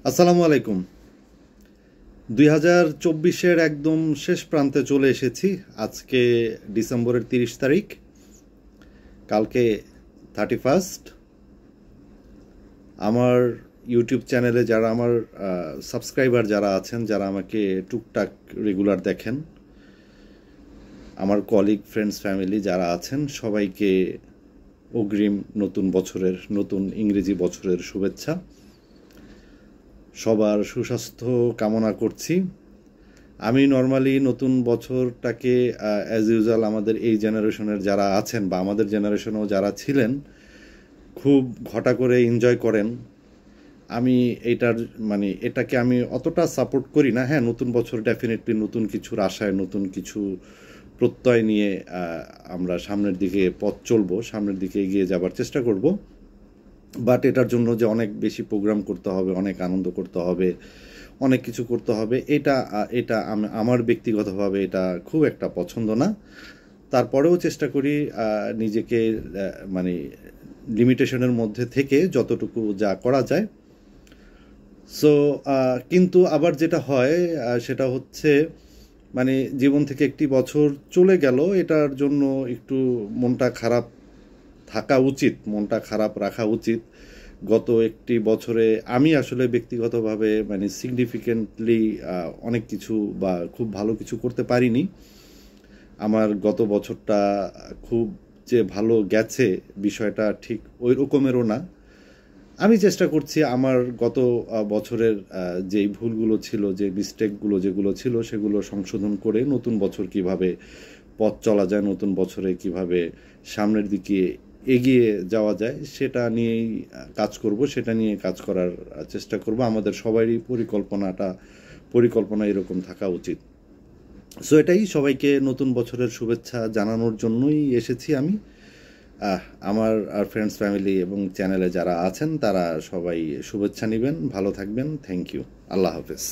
আসসালামু আলাইকুম। 2024-এর একদম শেষ প্রান্তে চলে এসেছি। আজকে ডিসেম্বরের 30 তারিখ, কালকে 31st। আমার ইউটিউব চ্যানেলে যারা আমার সাবস্ক্রাইবার যারা আছেন, যারা আমাকে টুকটাক রেগুলার দেখেন, আমার কলিগ, ফ্রেন্ডস, ফ্যামিলি যারা আছেন, সবাইকে অগ্রিম নতুন বছরের, নতুন ইংরেজি বছরের শুভেচ্ছা। সবার সুস্বাস্থ্য কামনা করছি। আমি নর্মালি নতুন বছরটাকে অ্যাজ ইউজুয়াল আমাদের এই জেনারেশনের যারা আছেন বা আমাদের জেনারেশনেও যারা ছিলেন খুব ঘটা করে এনজয় করেন। আমি এটাকে আমি অতটা সাপোর্ট করি না। হ্যাঁ, নতুন বছর ডেফিনেটলি নতুন কিছুর আশায়, নতুন কিছু প্রত্যয় নিয়ে আমরা সামনের দিকে পথ চলবো, সামনের দিকে এগিয়ে যাবার চেষ্টা করব। বাট এটার জন্য যে অনেক বেশি প্রোগ্রাম করতে হবে, অনেক আনন্দ করতে হবে, অনেক কিছু করতে হবে, এটা এটা আমার ব্যক্তিগতভাবে এটা খুব একটা পছন্দ না। তারপরেও চেষ্টা করি নিজেকে মানে লিমিটেশনের মধ্যে থেকে যতটুকু যা করা যায়। সো কিন্তু আবার যেটা হয় সেটা হচ্ছে জীবন থেকে একটি বছর চলে গেল, এটার জন্য একটু মনটা খারাপ থাকা উচিত, মনটা খারাপ রাখা উচিত। গত একটি বছরে আমি আসলে ব্যক্তিগতভাবে সিগনিফিকেন্টলি অনেক কিছু বা খুব ভালো কিছু করতে পারিনি। আমার গত বছরটা খুব যে ভালো গেছে বিষয়টা ঠিক ওই রকমেরও না। আমি চেষ্টা করছি আমার গত বছরের যেই ভুলগুলো ছিল, যে মিস্টেকগুলো যেগুলো ছিল, সেগুলো সংশোধন করে নতুন বছর কিভাবে পথ চলা যায়, নতুন বছরে কিভাবে সামনের দিকে এগিয়ে যাওয়া যায় সেটা নিয়েই কাজ করব, সেটা নিয়ে কাজ করার চেষ্টা করব। আমাদের সবারই পরিকল্পনা এরকম থাকা উচিত। সো এটাই, সবাইকে নতুন বছরের শুভেচ্ছা জানানোর জন্যই এসেছি আমি। আমার ফ্রেন্ডস, ফ্যামিলি এবং চ্যানেলে যারা আছেন তারা সবাই শুভেচ্ছা নেবেন, ভালো থাকবেন। Thank you. আল্লাহ হাফেজ।